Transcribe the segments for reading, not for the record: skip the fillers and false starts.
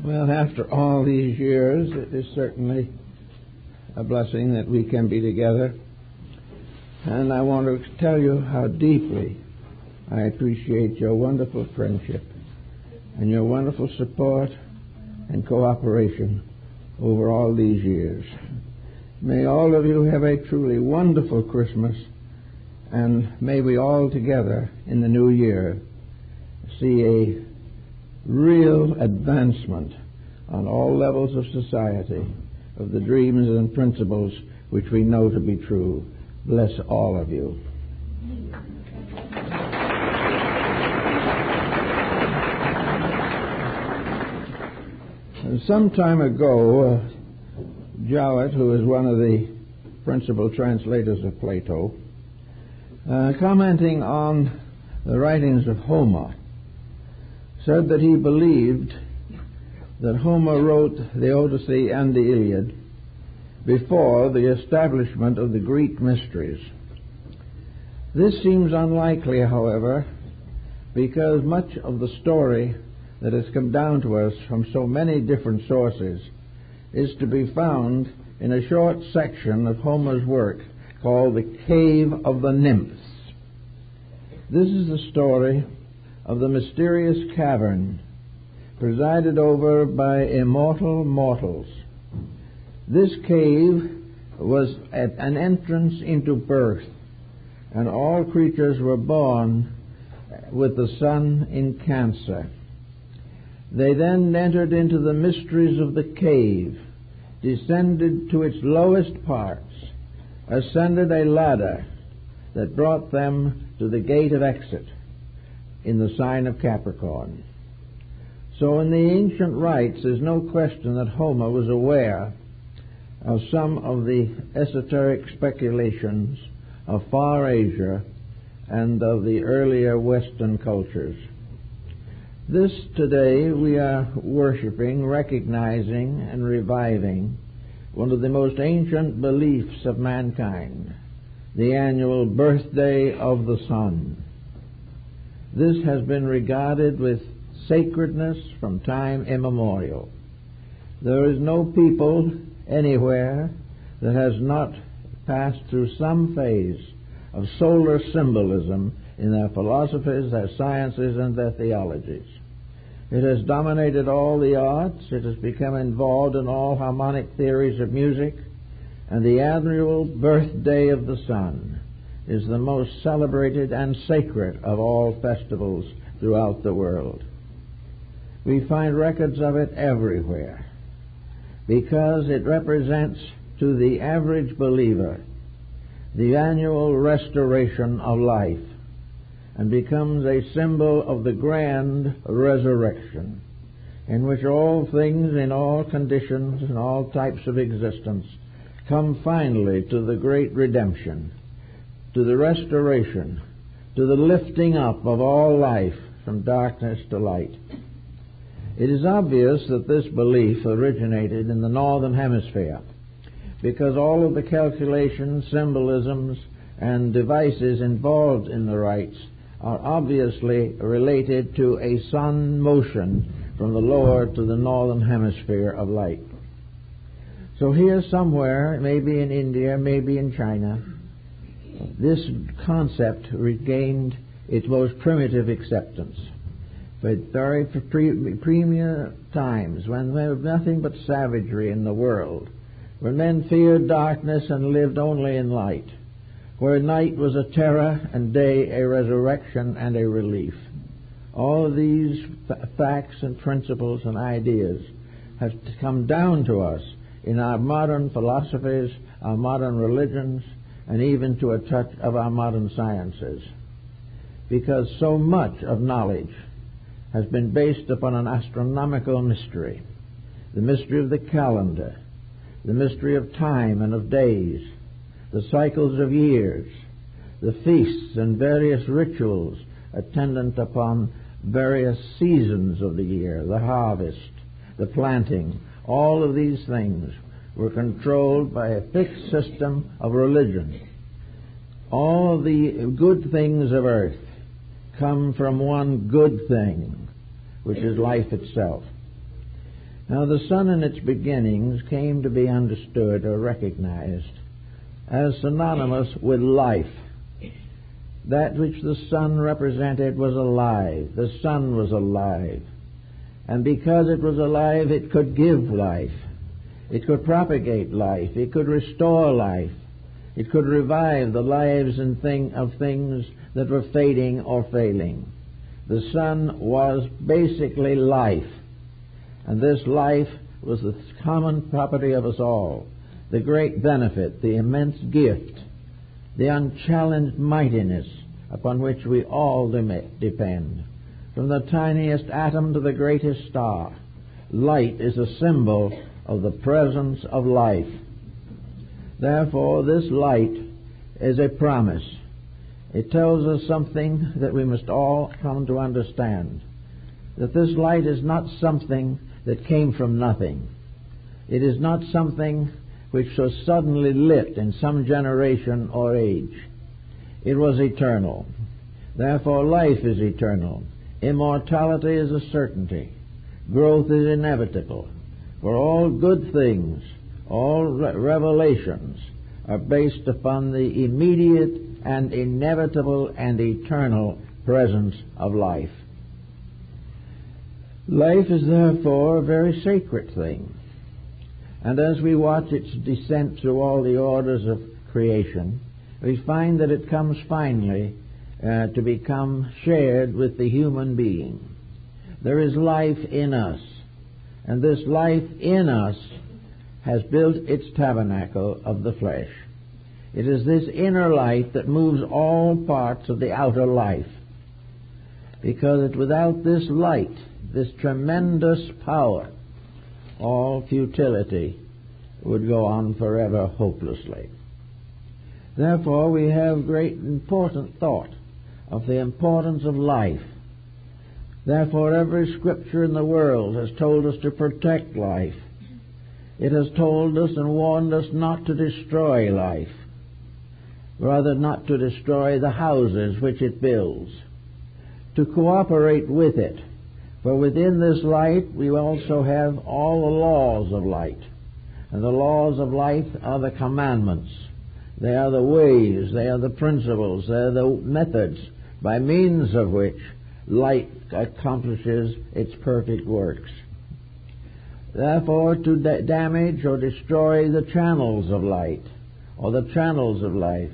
Well, after all these years, it is certainly a blessing that we can be together. And I want to tell you how deeply I appreciate your wonderful friendship and your wonderful support and cooperation over all these years. May all of you have a truly wonderful Christmas, and may we all together in the new year see a real advancement on all levels of society of the dreams and principles which we know to be true. Bless all of you. Some time ago, Jowett, who is one of the principal translators of Plato, commenting on the writings of Homer, said that he believed that Homer wrote the Odyssey and the Iliad before the establishment of the Greek mysteries. This seems unlikely, however, because much of the story that has come down to us from so many different sources is to be found in a short section of Homer's work called The Cave of the Nymphs. This is the story of the mysterious cavern presided over by immortal mortals. This cave was at an entrance into birth, and all creatures were born with the sun in Cancer. They then entered into the mysteries of the cave, descended to its lowest parts, ascended a ladder that brought them to the gate of exit in the sign of Capricorn. So in the ancient rites, there's no question that Homer was aware of some of the esoteric speculations of Far Asia and of the earlier Western cultures. This today we are worshiping, recognizing, and reviving one of the most ancient beliefs of mankind, the annual birthday of the sun. This has been regarded with sacredness from time immemorial. There is no people anywhere that has not passed through some phase of solar symbolism in their philosophies, their sciences, and their theologies. It has dominated all the arts. It has become involved in all harmonic theories of music, and the annual birthday of the sun is the most celebrated and sacred of all festivals throughout the world. We find records of it everywhere because it represents to the average believer the annual restoration of life and becomes a symbol of the grand resurrection in which all things in all conditions and all types of existence come finally to the great redemption, to the restoration, to the lifting up of all life from darkness to light. It is obvious that this belief originated in the Northern Hemisphere because all of the calculations, symbolisms, and devices involved in the rites are obviously related to a sun motion from the lower to the northern hemisphere of light. So here somewhere, maybe in India, maybe in China, this concept regained its most primitive acceptance. But very premier times, when there was nothing but savagery in the world, when men feared darkness and lived only in light, where night was a terror and day a resurrection and a relief. All of these facts and principles and ideas have come down to us in our modern philosophies, our modern religions, and even to a touch of our modern sciences. Because so much of knowledge has been based upon an astronomical mystery, the mystery of the calendar, the mystery of time and of days, the cycles of years, the feasts and various rituals attendant upon various seasons of the year, the harvest, the planting. All of these things were controlled by a fixed system of religion. All of the good things of earth come from one good thing, which is life itself. Now the sun in its beginnings came to be understood or recognized as synonymous with life. That which the sun represented was alive. The sun was alive. And because it was alive, it could give life. It could propagate life. It could restore life. It could revive the lives and things that were fading or failing. The sun was basically life. And this life was the common property of us all. The great benefit, the immense gift, the unchallenged mightiness upon which we all depend. From the tiniest atom to the greatest star, light is a symbol of the presence of life. Therefore, this light is a promise. It tells us something that we must all come to understand, that this light is not something that came from nothing. It is not something which was suddenly lit in some generation or age. It was eternal. Therefore, life is eternal. Immortality is a certainty. Growth is inevitable. For all good things, all revelations are based upon the immediate and inevitable and eternal presence of life. Life is therefore a very sacred thing. And as we watch its descent through all the orders of creation, we find that it comes finally to become shared with the human being. There is life in us, and this life in us has built its tabernacle of the flesh. It is this inner light that moves all parts of the outer life, because without this light, this tremendous power, all futility would go on forever hopelessly. Therefore, we have great important thought of the importance of life. Therefore, every scripture in the world has told us to protect life. It has told us and warned us not to destroy life, rather not to destroy the houses which it builds, to cooperate with it. For within this light we also have all the laws of light. And the laws of life are the commandments. They are the ways, they are the principles, they are the methods by means of which light accomplishes its perfect works. Therefore, to damage or destroy the channels of light, or the channels of life,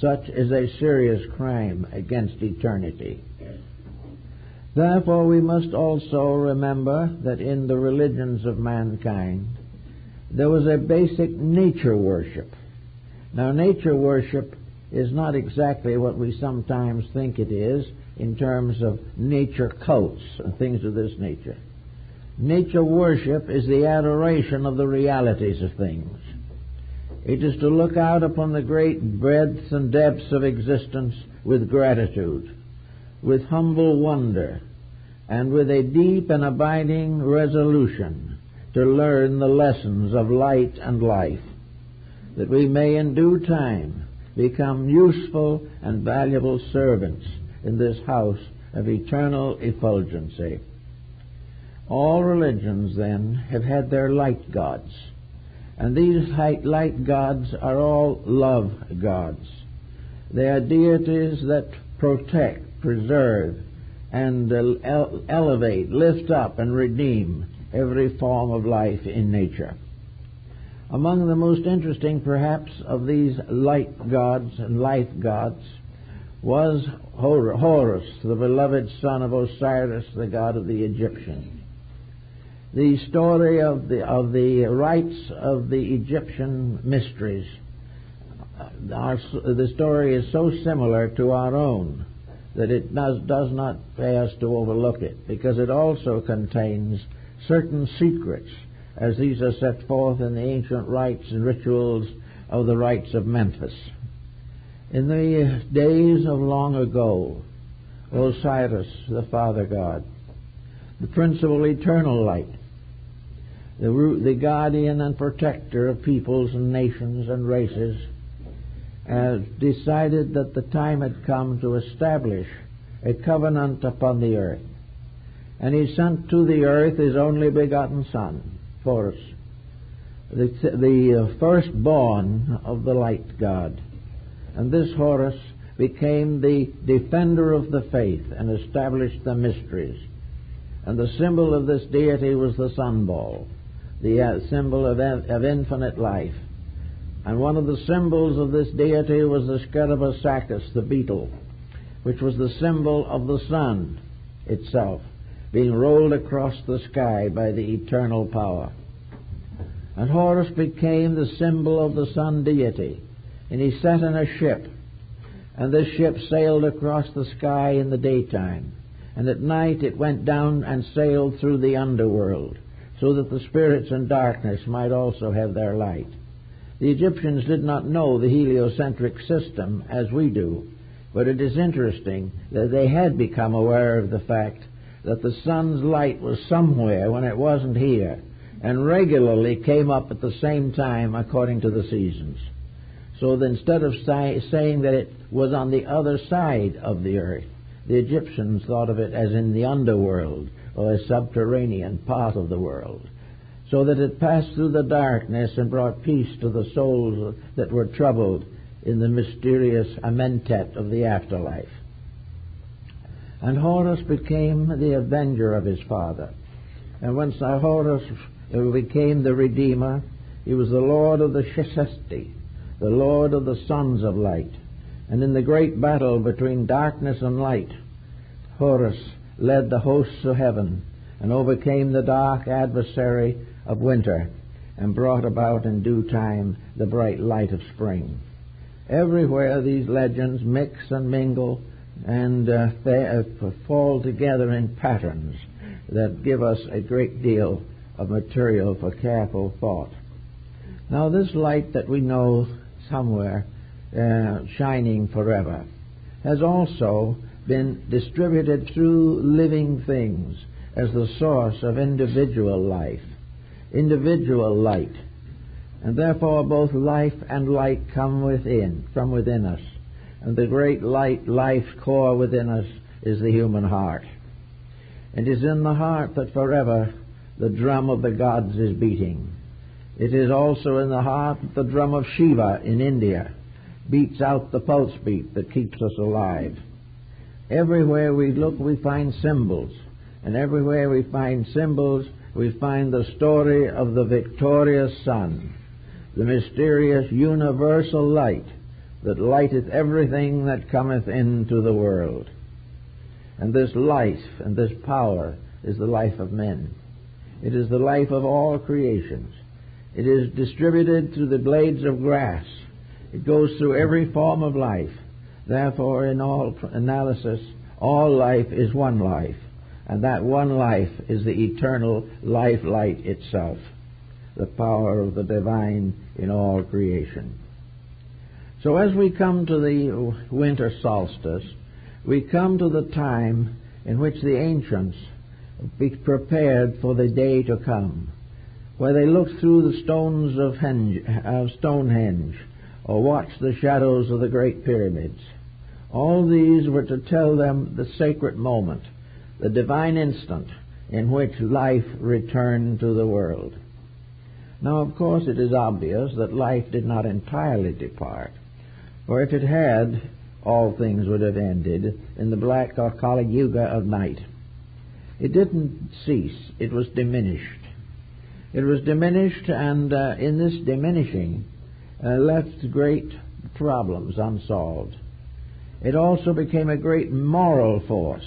such is a serious crime against eternity. Therefore, we must also remember that in the religions of mankind, there was a basic nature worship. Now, nature worship is not exactly what we sometimes think it is in terms of nature cults and things of this nature. Nature worship is the adoration of the realities of things. It is to look out upon the great breadths and depths of existence with gratitude, with humble wonder, and with a deep and abiding resolution to learn the lessons of light and life, that we may in due time become useful and valuable servants in this house of eternal effulgency. All religions, then, have had their light gods, and these light gods are all love gods. They are deities that protect, preserve, and elevate, lift up, and redeem every form of life in nature. Among the most interesting, perhaps, of these light gods and life gods was Horus, the beloved son of Osiris, the god of the Egyptians. The story of the rites of the Egyptian mysteries, the story is so similar to our own that it does not pay us to overlook it, because it also contains certain secrets, as these are set forth in the ancient rites and rituals of the rites of Memphis. In the days of long ago, Osiris, the Father God, the principal eternal light, the guardian and protector of peoples and nations and races, decided that the time had come to establish a covenant upon the earth. And he sent to the earth his only begotten Son, Horus, the firstborn of the light God. And this Horus became the defender of the faith and established the mysteries. And the symbol of this deity was the sun ball, the symbol of infinite life. And one of the symbols of this deity was the Scarabaeus, the beetle, which was the symbol of the sun itself, being rolled across the sky by the eternal power. And Horus became the symbol of the sun deity, and he sat in a ship, and this ship sailed across the sky in the daytime, and at night it went down and sailed through the underworld, so that the spirits in darkness might also have their light. The Egyptians did not know the heliocentric system as we do, but it is interesting that they had become aware of the fact that the sun's light was somewhere when it wasn't here, and regularly came up at the same time according to the seasons. So that instead of saying that it was on the other side of the earth, the Egyptians thought of it as in the underworld, or a subterranean part of the world, so that it passed through the darkness and brought peace to the souls that were troubled in the mysterious amentet of the afterlife. And Horus became the avenger of his father. And when Horus became the Redeemer, he was the Lord of the Sheshesti, the Lord of the sons of light. And in the great battle between darkness and light, Horus led the hosts of heaven and overcame the dark adversary of winter and brought about in due time the bright light of spring. Everywhere these legends mix and mingle and fall together in patterns that give us a great deal of material for careful thought. Now this light that we know somewhere shining forever has also been distributed through living things as the source of individual life, individual light. And therefore both life and light come from within us. And the great life core within us is the human heart. It is in the heart that forever the drum of the gods is beating. It is also in the heart that the drum of Shiva in India beats out the pulse beat that keeps us alive. Everywhere we look we find symbols, and everywhere we find symbols we find the story of the victorious sun, the mysterious universal light that lighteth everything that cometh into the world. And this life and this power is the life of men. It is the life of all creations. It is distributed through the blades of grass. It goes through every form of life. Therefore, in all analysis, all life is one life, and that one life is the eternal life light itself, the power of the divine in all creation. So as we come to the winter solstice, we come to the time in which the ancients be prepared for the day to come, where they looked through the stones of Stonehenge, or watched the shadows of the great pyramids. All these were to tell them the sacred moment, the divine instant in which life returned to the world. Now, of course, it is obvious that life did not entirely depart, for if it had, all things would have ended in the black or Kali Yuga of night. It didn't cease, it was diminished. It was diminished, and in this diminishing left great problems unsolved. It also became a great moral force,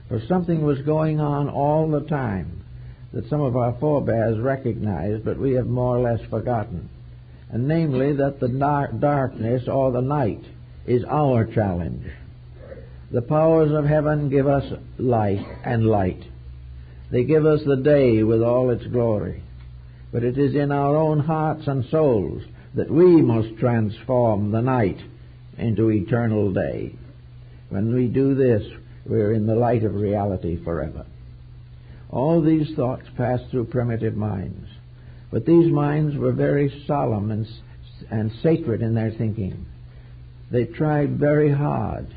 for something was going on all the time that some of our forebears recognized, but we have more or less forgotten, and namely that the darkness or the night is our challenge. The powers of heaven give us light and light. They give us the day with all its glory. But it is in our own hearts and souls that we must transform the night into eternal day. When we do this, we're in the light of reality forever. All these thoughts passed through primitive minds, but these minds were very solemn and sacred in their thinking. They tried very hard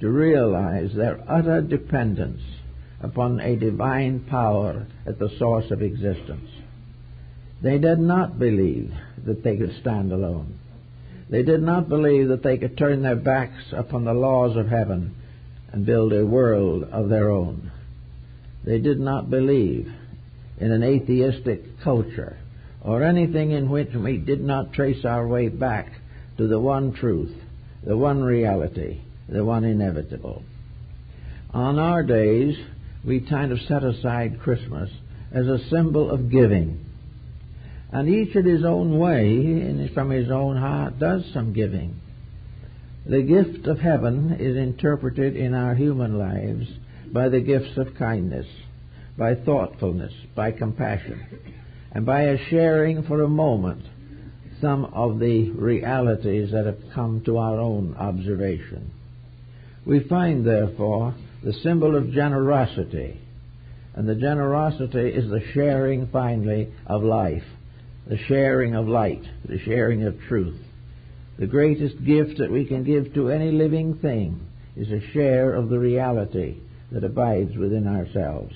to realize their utter dependence upon a divine power at the source of existence. They did not believe that they could stand alone. They did not believe that they could turn their backs upon the laws of heaven and build a world of their own. They did not believe in an atheistic culture or anything in which we did not trace our way back to the one truth, the one reality, the one inevitable. On our days, we kind of set aside Christmas as a symbol of giving. And each in his own way, and from his own heart, does some giving. The gift of heaven is interpreted in our human lives by the gifts of kindness, by thoughtfulness, by compassion, and by a sharing for a moment some of the realities that have come to our own observation. We find, therefore, the symbol of generosity, and the generosity is the sharing, finally, of life, the sharing of light, the sharing of truth. The greatest gift that we can give to any living thing is a share of the reality that abides within ourselves.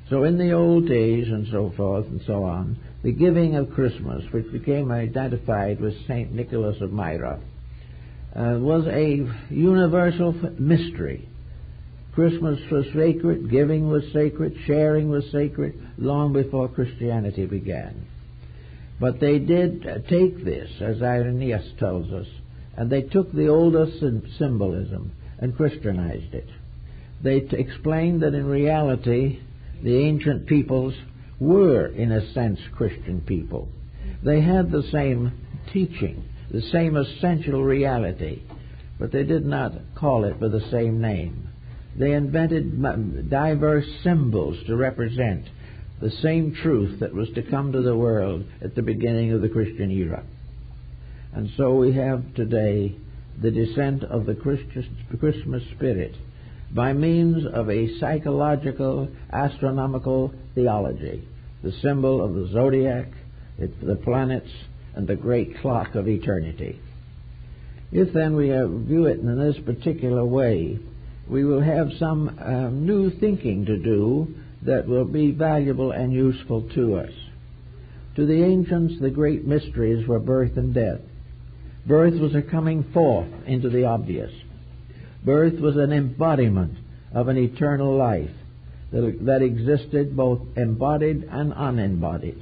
So in the old days and so forth and so on, the giving of Christmas, which became identified with St. Nicholas of Myra, was a universal mystery. Christmas was sacred, giving was sacred, sharing was sacred, long before Christianity began. But they did take this, as Irenaeus tells us, and they took the older symbolism and Christianized it. They explained that in reality the ancient peoples were, in a sense, Christian people. They had the same teaching, the same essential reality, but they did not call it by the same name. They invented diverse symbols to represent the same truth that was to come to the world at the beginning of the Christian era. And so we have today the descent of the Christmas spirit by means of a psychological, astronomical theology, the symbol of the zodiac, the planets, and the great clock of eternity. If then we view it in this particular way, we will have some new thinking to do that will be valuable and useful to us. To the ancients, the great mysteries were birth and death. Birth was a coming forth into the obvious. Birth was an embodiment of an eternal life that existed both embodied and unembodied.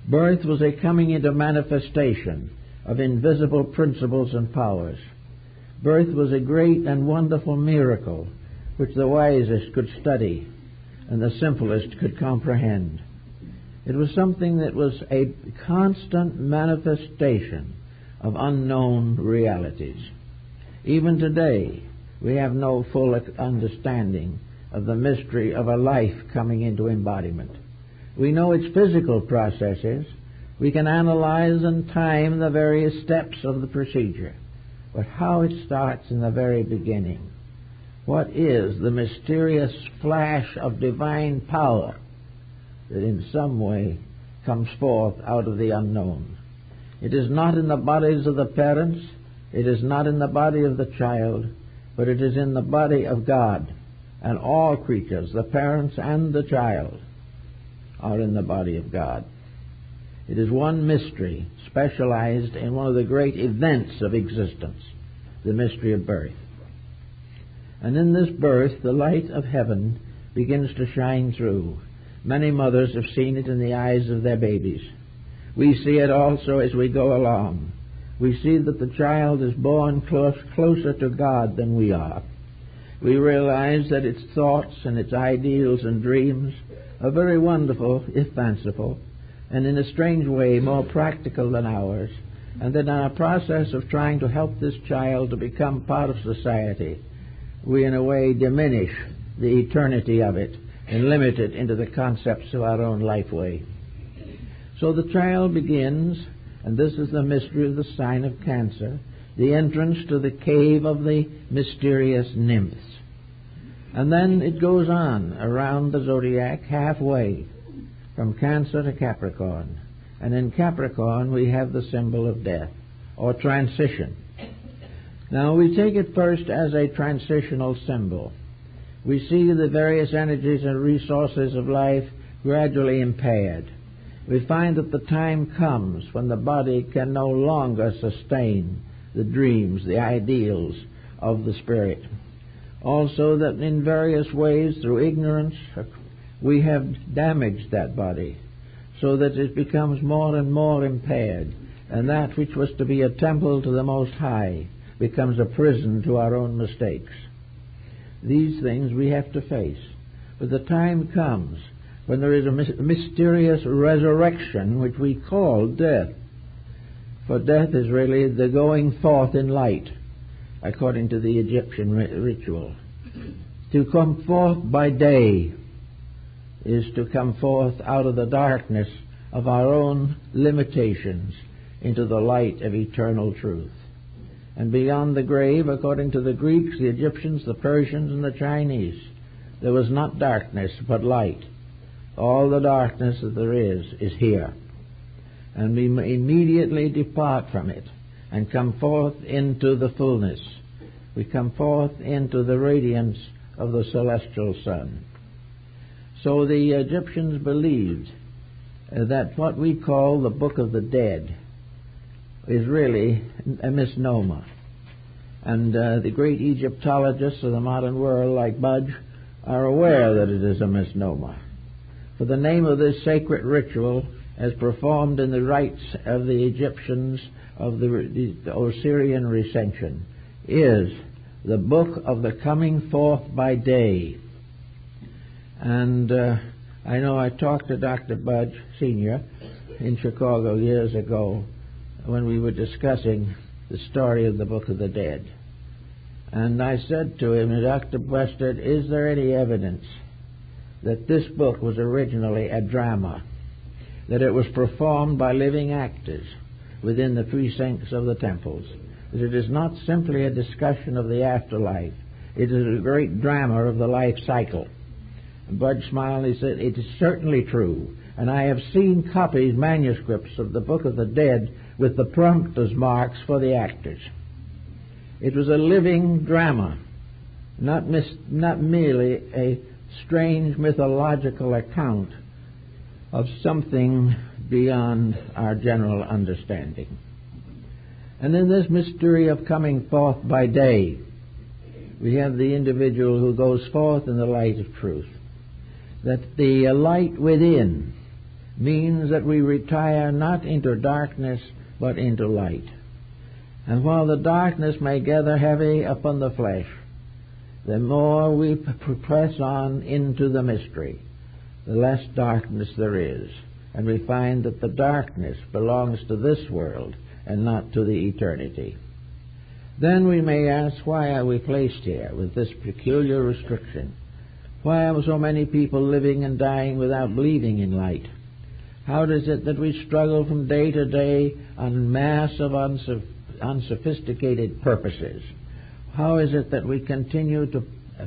Birth was a coming into manifestation of invisible principles and powers. Birth was a great and wonderful miracle which the wisest could study and the simplest could comprehend. It was something that was a constant manifestation of unknown realities. Even today, we have no full understanding of the mystery of a life coming into embodiment. We know its physical processes. We can analyze and time the various steps of the procedure. But how it starts in the very beginning, what is the mysterious flash of divine power that in some way comes forth out of the unknown? It is not in the bodies of the parents, it is not in the body of the child, but it is in the body of God. And all creatures, the parents and the child, are in the body of God. It is one mystery specialized in one of the great events of existence, the mystery of birth. And in this birth, the light of heaven begins to shine through. Many mothers have seen it in the eyes of their babies. We see it also as we go along. We see that the child is born closer to God than we are. We realize that its thoughts and its ideals and dreams are very wonderful, if fanciful, and in a strange way more practical than ours, and that in our process of trying to help this child to become part of society, we in a way diminish the eternity of it and limit it into the concepts of our own life way. So the child begins, and this is the mystery of the sign of Cancer, the entrance to the cave of the mysterious nymphs. And then it goes on around the zodiac halfway, from Cancer to Capricorn. And in Capricorn we have the symbol of death, or transition. Now we take it first as a transitional symbol. we see the various energies and resources of life gradually impaired. We find that the time comes when the body can no longer sustain the dreams, the ideals of the spirit. Also that in various ways, through ignorance, we have damaged that body so that it becomes more and more impaired, and that which was to be a temple to the Most High becomes a prison to our own mistakes. These things we have to face. But the time comes when there is a mysterious resurrection, which we call death. For death is really the going forth in light, according to the Egyptian ritual. To come forth by day is to come forth out of the darkness of our own limitations into the light of eternal truth. And beyond the grave, according to the Greeks, the Egyptians, the Persians, and the Chinese, there was not darkness but light. All the darkness that there is here. And we immediately depart from it and come forth into the fullness. We come forth into the radiance of the celestial sun. So the Egyptians believed that what we call the Book of the Dead is really a misnomer. And the great Egyptologists of the modern world, like Budge, are aware that it is a misnomer. For the name of this sacred ritual, as performed in the rites of the Egyptians of the Osirian recension, is the Book of the Coming Forth by Day. And I know I talked to Dr. Budge, Sr., in Chicago years ago when we were discussing the story of the Book of the Dead. And I said to him, Dr. Bustard, is there any evidence that this book was originally a drama, that it was performed by living actors within the precincts of the temples, that it is not simply a discussion of the afterlife, it is a great drama of the life cycle? And Bud smiled and he said, it is certainly true, and I have seen copies, manuscripts of the Book of the Dead with the prompter's marks for the actors. It was a living drama, not merely a strange mythological account of something beyond our general understanding. And in this mystery of coming forth by day, we have the individual who goes forth in the light of truth. That the light within means that we retire not into darkness but into light. And while the darkness may gather heavy upon the flesh, the more we press on into the mystery, the less darkness there is. And we find that the darkness belongs to this world and not to the eternity. Then we may ask, why are we placed here with this peculiar restriction? Why are so many people living and dying without believing in light? How is it that we struggle from day to day on mass of unsophisticated purposes? How is it that we continue to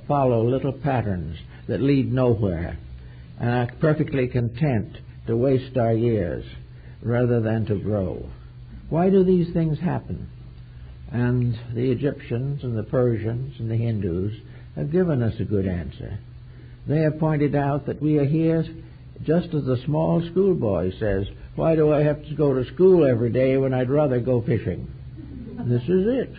follow little patterns that lead nowhere and are perfectly content to waste our years rather than to grow? Why do these things happen? And the Egyptians and the Persians and the Hindus have given us a good answer. They have pointed out that we are here just as the small schoolboy says, why do I have to go to school every day when I'd rather go fishing? This is it.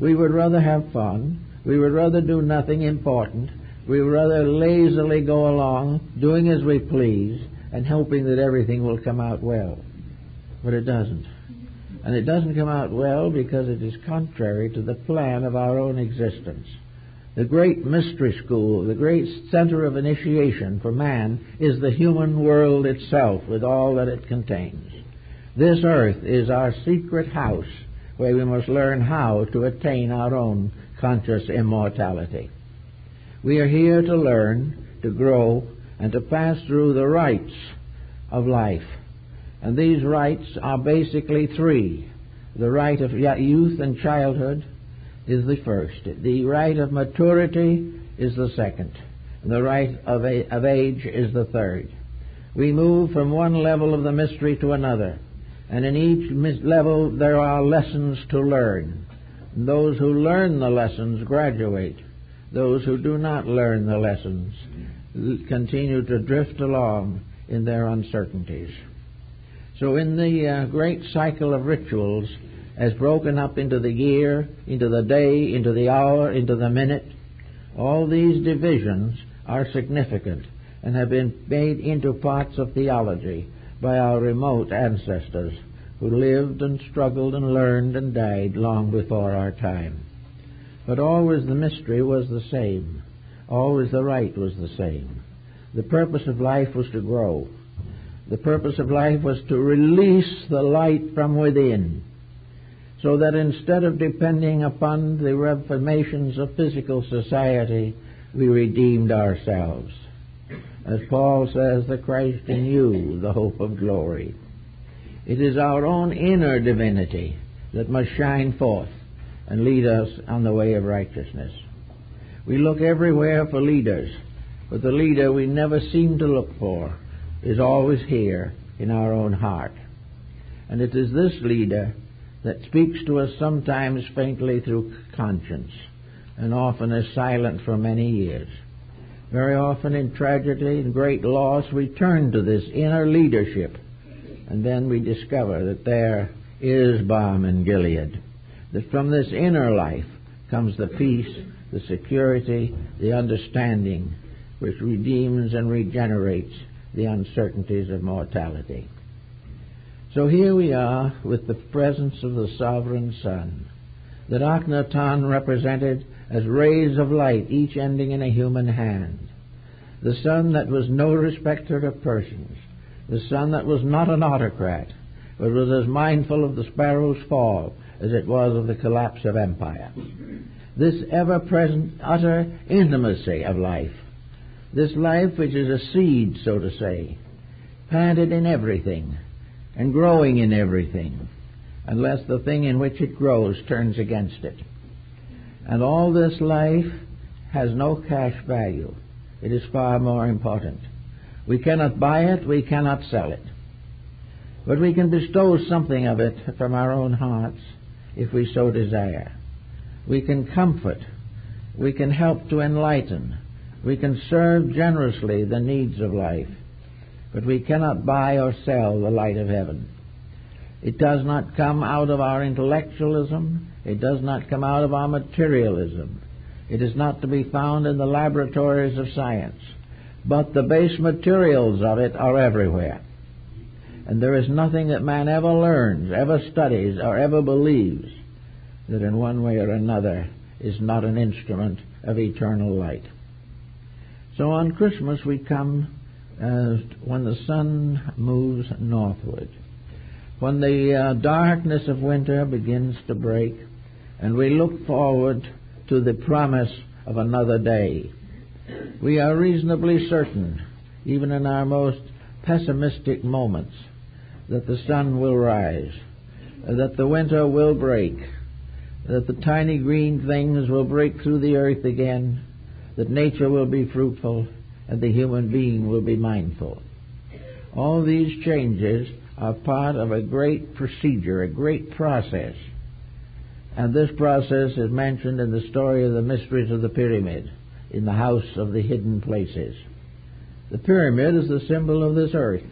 We would rather have fun. We would rather do nothing important. We would rather lazily go along, doing as we please, and hoping that everything will come out well. But it doesn't. And it doesn't come out well because it is contrary to the plan of our own existence. The great mystery school, the great center of initiation for man is the human world itself with all that it contains. This earth is our secret house where we must learn how to attain our own conscious immortality. We are here to learn, to grow, and to pass through the rites of life. And these rites are basically three. The rite of youth and childhood is the first. The rite of maturity is the second. And the rite of age is the third. We move from one level of the mystery to another. And in each level there are lessons to learn. And those who learn the lessons graduate. those who do not learn the lessons continue to drift along in their uncertainties. So in the great cycle of rituals, as broken up into the year, into the day, into the hour, into the minute, all these divisions are significant and have been made into parts of theology by our remote ancestors who lived and struggled and learned and died long before our time. But always the mystery was the same. Always the right was the same. The purpose of life was to grow. The purpose of life was to release the light from within, so that instead of depending upon the reformations of physical society, we redeemed ourselves. As Paul says, the Christ in you, the hope of glory. It is our own inner divinity that must shine forth and lead us on the way of righteousness. We look everywhere for leaders, but the leader we never seem to look for is always here in our own heart. And it is this leader that speaks to us sometimes faintly through conscience, and often is silent for many years. Very often in tragedy and great loss we turn to this inner leadership, and then we discover that there is balm in Gilead, that from this inner life comes the peace, the security, the understanding which redeems and regenerates the uncertainties of mortality. So here we are with the presence of the sovereign sun, that Akhenaton represented as rays of light, each ending in a human hand. The sun that was no respecter of persons, the sun that was not an autocrat, but was as mindful of the sparrow's fall as it was of the collapse of empire. This ever-present, utter intimacy of life, this life which is a seed, so to say, planted in everything and growing in everything, unless the thing in which it grows turns against it. And all this life has no cash value. It is far more important. We cannot buy it, we cannot sell it. But we can bestow something of it from our own hearts if we so desire. We can comfort, we can help to enlighten, we can serve generously the needs of life, but we cannot buy or sell the light of heaven. It does not come out of our intellectualism, it does not come out of our materialism. It is not to be found in the laboratories of science, but the base materials of it are everywhere. And there is nothing that man ever learns, ever studies, or ever believes that in one way or another is not an instrument of eternal light. So on Christmas we come when the sun moves northward, when the darkness of winter begins to break, and we look forward to the promise of another day. We are reasonably certain, even in our most pessimistic moments, that the sun will rise, that the winter will break, that the tiny green things will break through the earth again, that nature will be fruitful, and the human being will be mindful. All these changes are part of a great procedure, a great process. And this process is mentioned in the story of the mysteries of the pyramid, in the house of the hidden places. The pyramid is the symbol of this earth,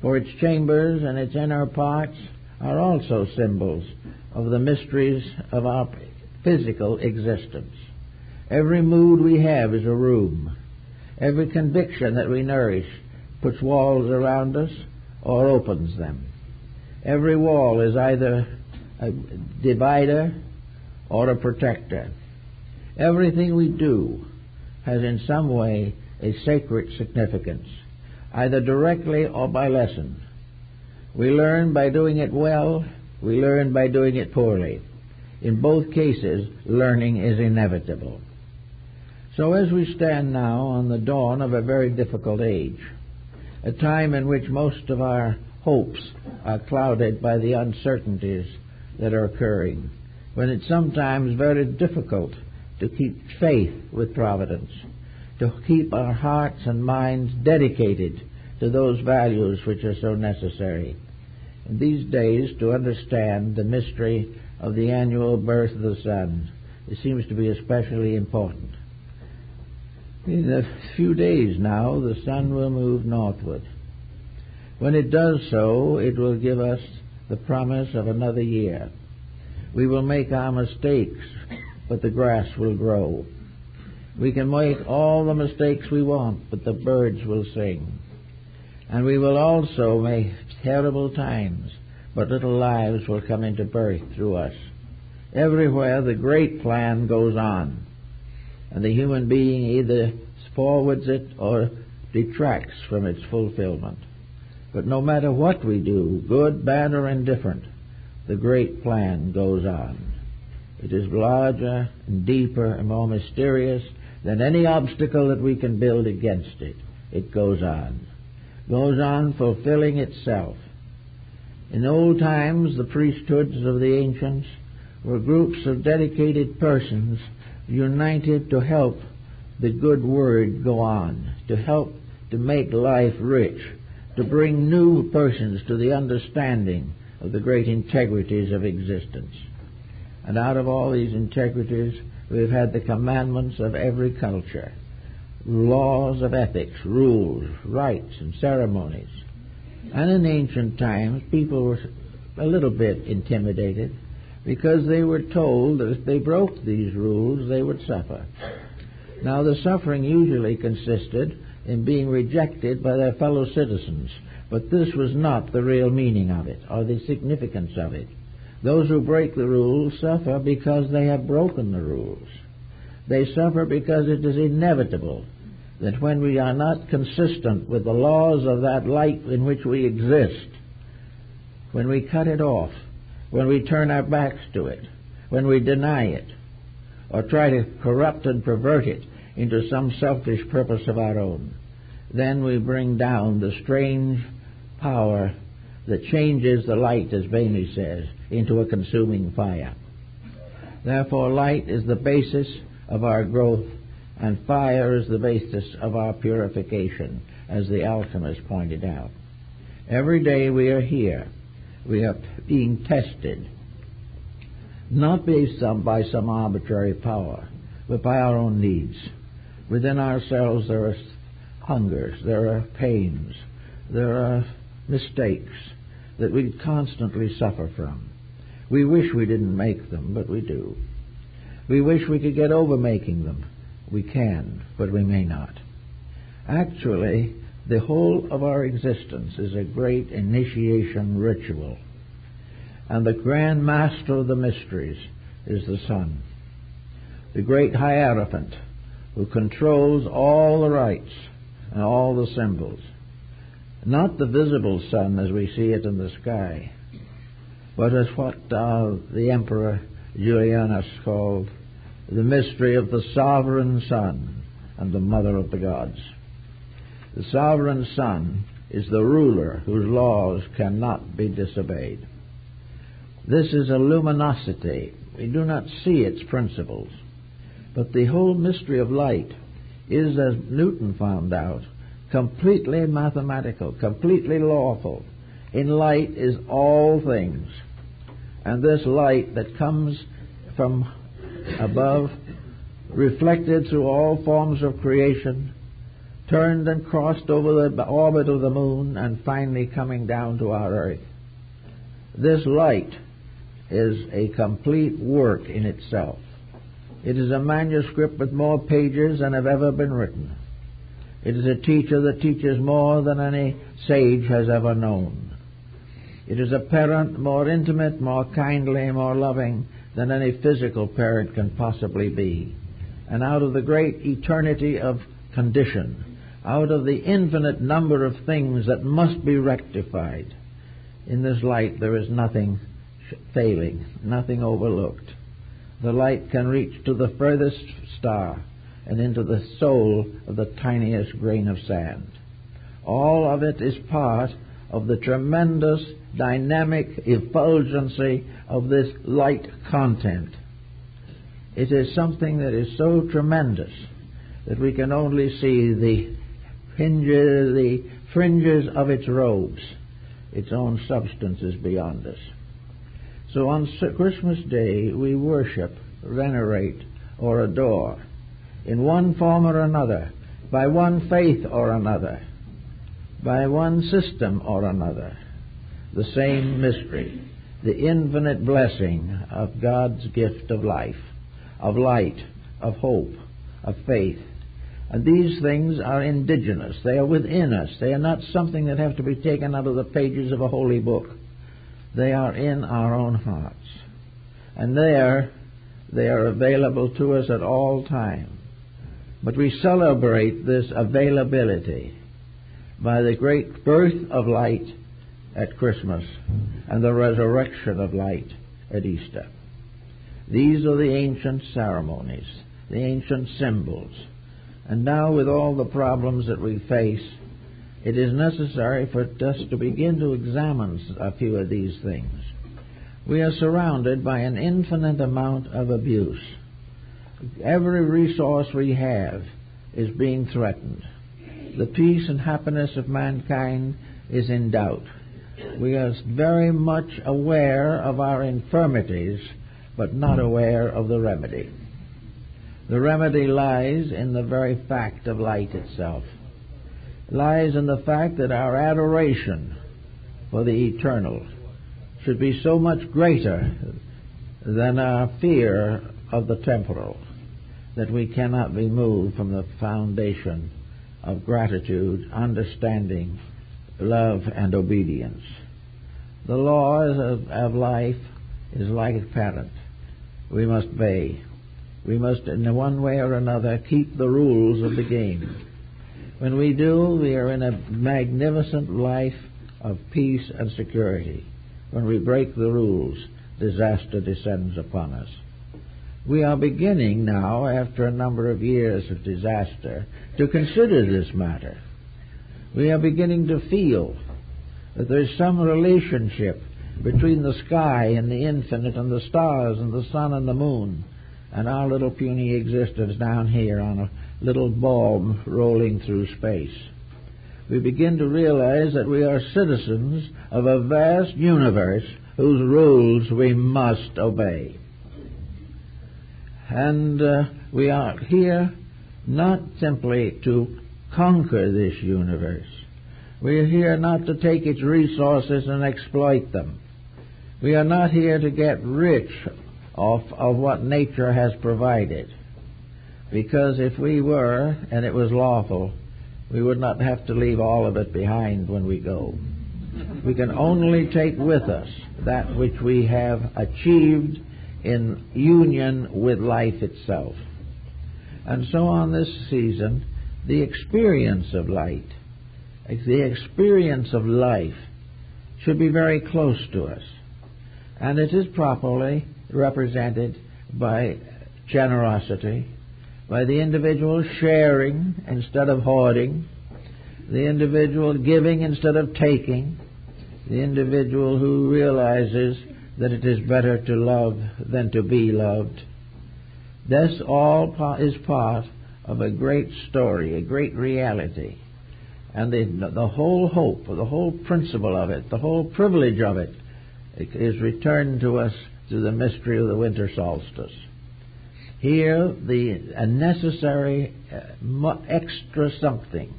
for its chambers and its inner parts are also symbols of the mysteries of our physical existence. Every mood we have is a room. Every conviction that we nourish puts walls around us or opens them. Every wall is either a divider or a protector. Everything we do has in some way a sacred significance, either directly or by lesson. We learn by doing it well, we learn by doing it poorly. In both cases, learning is inevitable. So as we stand now on the dawn of a very difficult age, a time in which most of our hopes are clouded by the uncertainties that are occurring, when it's sometimes very difficult to keep faith with providence, to keep our hearts and minds dedicated to those values which are so necessary. In these days, to understand the mystery of the annual birth of the sun, it seems to be especially important. In a few days now, the sun will move northward. When it does so, it will give us the promise of another year. We will make our mistakes, but the grass will grow. We can make all the mistakes we want, but the birds will sing. And we will also make terrible times, but little lives will come into birth through us. Everywhere the great plan goes on, and the human being either forwards it or detracts from its fulfillment. But no matter what we do, good, bad, or indifferent, the great plan goes on. It is larger and deeper and more mysterious than any obstacle that we can build against it. It goes on fulfilling itself. In old times, the priesthoods of the ancients were groups of dedicated persons united to help the good word go on, to help to make life rich, to bring new persons to the understanding of the great integrities of existence. And out of all these integrities, we've had the commandments of every culture, laws of ethics, rules, rites, and ceremonies. And in ancient times, people were a little bit intimidated because they were told that if they broke these rules, they would suffer. Now, the suffering usually consisted in being rejected by their fellow citizens, but this was not the real meaning of it or the significance of it. Those who break the rules suffer because they have broken the rules. They suffer because it is inevitable that when we are not consistent with the laws of that light in which we exist, when we cut it off, when we turn our backs to it, when we deny it, or try to corrupt and pervert it into some selfish purpose of our own, then we bring down the strange power that changes the light, as Bailey says, into a consuming fire. Therefore, light is the basis of our growth, and fire is the basis of our purification, as the alchemist pointed out. Every day we are here. We are being tested, not by some arbitrary power, but by our own needs. Within ourselves there are hungers, there are pains, there are mistakes that we constantly suffer from. We wish we didn't make them, but we do. We wish we could get over making them. We can, but we may not. Actually, the whole of our existence is a great initiation ritual. And the grand master of the mysteries is the sun, the great hierophant who controls all the rites and all the symbols. Not the visible sun as we see it in the sky, but as what the Emperor Julianus called the mystery of the sovereign sun and the mother of the gods. The sovereign sun is the ruler whose laws cannot be disobeyed. This is a luminosity. We do not see its principles. But the whole mystery of light is, as Newton found out, completely mathematical, completely lawful. In light is all things. And this light that comes from above, reflected through all forms of creation, turned and crossed over the orbit of the moon, and finally coming down to our earth. This light is a complete work in itself. It is a manuscript with more pages than have ever been written. It is a teacher that teaches more than any sage has ever known. It is a parent more intimate, more kindly, more loving than any physical parent can possibly be. And out of the great eternity of condition, out of the infinite number of things that must be rectified, in this light there is nothing failing, nothing overlooked. The light can reach to the furthest star and into the soul of the tiniest grain of sand. All of it is part of the tremendous dynamic effulgency of this light content. It is something that is so tremendous that we can only see the fringes of its robes. Its own substance is beyond us. So on Christmas Day we worship, venerate, or adore, in one form or another, by one faith or another, by one system or another, the same mystery, the infinite blessing of God's gift of life, of light, of hope, of faith. And these things are indigenous. They are within us. They are not something that have to be taken out of the pages of a holy book. They are in our own hearts. And there they are available to us at all times. But we celebrate this availability by the great birth of light at Christmas and the resurrection of light at Easter. These are the ancient ceremonies, the ancient symbols. And now, with all the problems that we face, it is necessary for us to begin to examine a few of these things. We are surrounded by an infinite amount of abuse. Every resource we have is being threatened. The peace and happiness of mankind is in doubt. We are very much aware of our infirmities, but not aware of the remedy. The remedy lies in the very fact of light itself. Lies in the fact that our adoration for the eternal should be so much greater than our fear of the temporal, that we cannot be moved from the foundation of gratitude, understanding, love, and obedience. The laws of life is like a parent. We must obey. We must, in one way or another, keep the rules of the game. When we do, we are in a magnificent life of peace and security. When we break the rules, disaster descends upon us. We are beginning now, after a number of years of disaster, to consider this matter. We are beginning to feel that there is some relationship between the sky and the infinite and the stars and the sun and the moon and our little puny existence down here on a little bulb rolling through space. We begin to realize that we are citizens of a vast universe whose rules we must obey. And we are here not simply to conquer this universe. We are here not to take its resources and exploit them. We are not here to get rich of what nature has provided. Because if we were, and it was lawful, we would not have to leave all of it behind when we go. We can only take with us that which we have achieved in union with life itself. And so on this season, the experience of light, the experience of life, should be very close to us. And it is properly represented by generosity, by the individual sharing instead of hoarding, the individual giving instead of taking, the individual who realizes that it is better to love than to be loved. This all is part of a great story, a great reality. And the whole hope, the whole principle of it, the whole privilege of it is returned to us through the mystery of the winter solstice. Here, a necessary extra something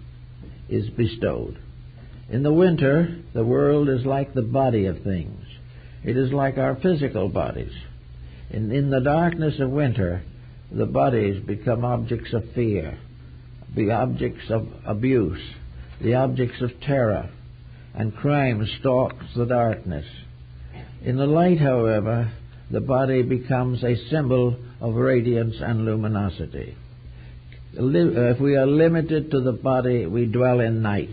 is bestowed. In the winter, the world is like the body of things. It is like our physical bodies. In the darkness of winter, the bodies become objects of fear, the objects of abuse, the objects of terror, and crime stalks the darkness. In the light, however, the body becomes a symbol of radiance and luminosity. If we are limited to the body, we dwell in night.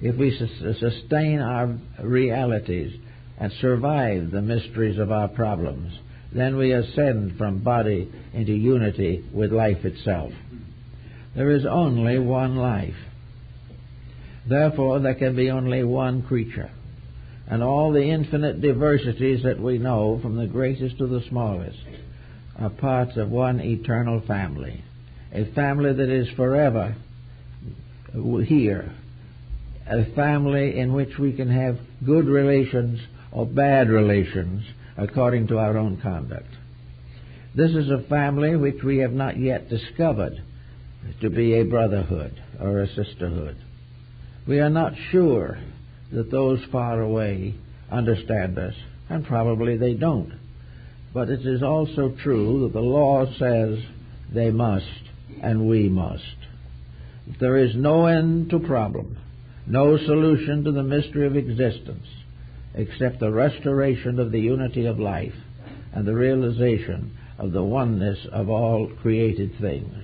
If we sustain our realities and survive the mysteries of our problems, then we ascend from body into unity with life itself. There is only one life. Therefore, there can be only one creature. And all the infinite diversities that we know, from the greatest to the smallest, are parts of one eternal family. A family that is forever here. A family in which we can have good relations or bad relations according to our own conduct. This is a family which we have not yet discovered, to be a brotherhood or a sisterhood. We are not sure that those far away understand us, and probably they don't. But it is also true that the law says they must, and we must. There is no end to problem, no solution to the mystery of existence, except the restoration of the unity of life and the realization of the oneness of all created things.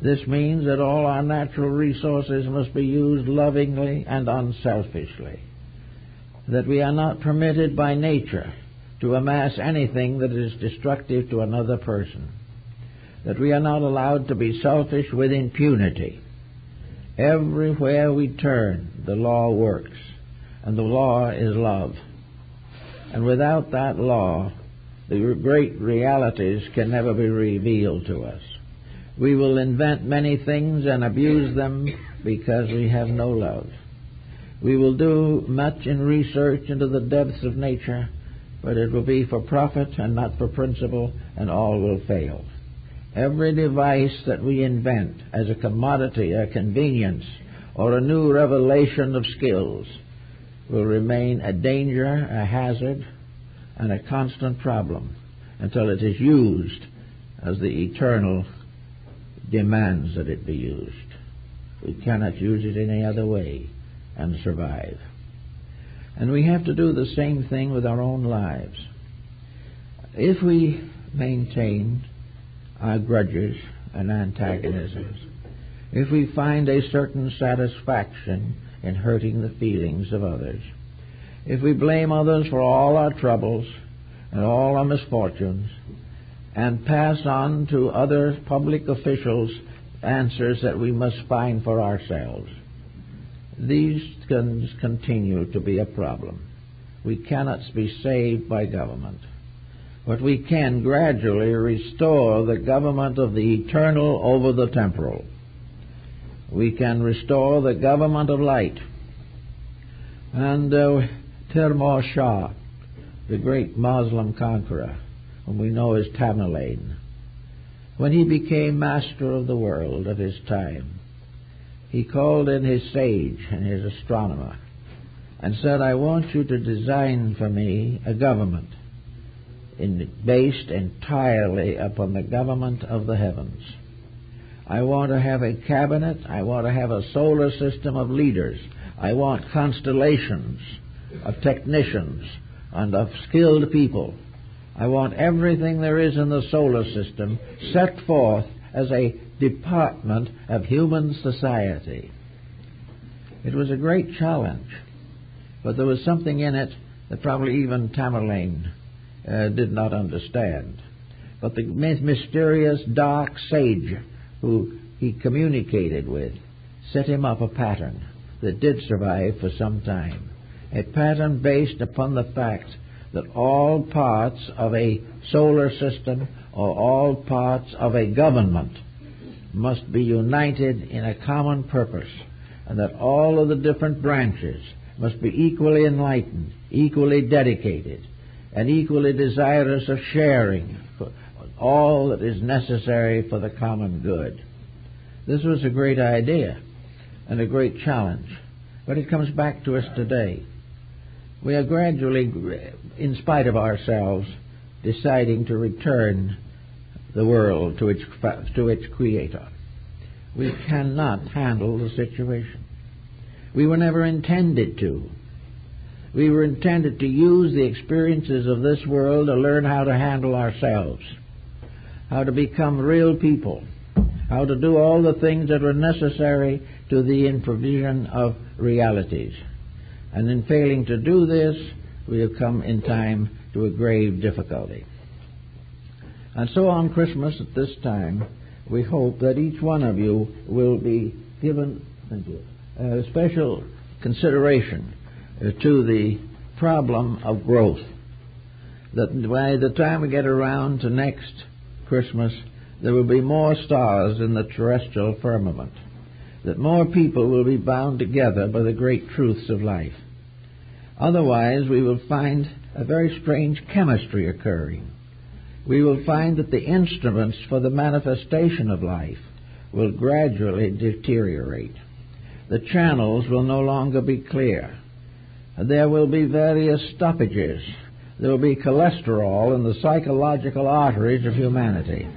This means that all our natural resources must be used lovingly and unselfishly, that we are not permitted by nature to amass anything that is destructive to another person, that we are not allowed to be selfish with impunity. Everywhere we turn, the law works, and the law is love. And without that law, the great realities can never be revealed to us. We will invent many things and abuse them because we have no love. We will do much in research into the depths of nature, but it will be for profit and not for principle, and all will fail. Every device that we invent as a commodity, a convenience, or a new revelation of skills will remain a danger, a hazard, and a constant problem until it is used as the eternal demands that it be used. We cannot use it any other way and survive. And we have to do the same thing with our own lives. If we maintain our grudges and antagonisms, if we find a certain satisfaction in hurting the feelings of others, if we blame others for all our troubles and all our misfortunes, and pass on to other public officials answers that we must find for ourselves, these can continue to be a problem. We cannot be saved by government, but we can gradually restore the government of the eternal over the temporal. We can restore the government of light. And Timur Shah, the great Muslim conqueror, whom we know as Tamerlane, when he became master of the world of his time, he called in his sage and his astronomer and said, I want you to design for me a government based entirely upon the government of the heavens. I want to have a cabinet. I want to have a solar system of leaders. I want constellations of technicians and of skilled people. I want everything there is in the solar system set forth as a department of human society. It was a great challenge, but there was something in it that probably even Tamerlane did not understand. But the mysterious dark sage who he communicated with set him up a pattern that did survive for some time, a pattern based upon the fact that all parts of a solar system or all parts of a government must be united in a common purpose, and that all of the different branches must be equally enlightened, equally dedicated, and equally desirous of sharing all that is necessary for the common good. This was a great idea and a great challenge, but it comes back to us today. We are gradually, in spite of ourselves, deciding to return the world to its creator. We cannot handle the situation. We were never intended to. We were intended to use the experiences of this world to learn how to handle ourselves, how to become real people, how to do all the things that were necessary to the provision of realities. And in failing to do this, we have come in time to a grave difficulty. And so on Christmas at this time, we hope that each one of you will be given special consideration to the problem of growth. That by the time we get around to next Christmas, there will be more stars in the terrestrial firmament, that more people will be bound together by the great truths of life. Otherwise, we will find a very strange chemistry occurring. We will find that the instruments for the manifestation of life will gradually deteriorate. The channels will no longer be clear. There will be various stoppages. There will be cholesterol in the psychological arteries of humanity.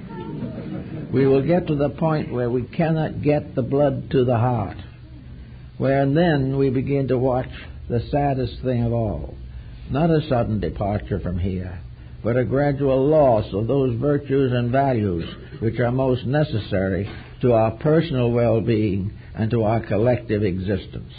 We will get to the point where we cannot get the blood to the heart, where then we begin to watch the saddest thing of all. Not a sudden departure from here, but a gradual loss of those virtues and values which are most necessary to our personal well-being and to our collective existence.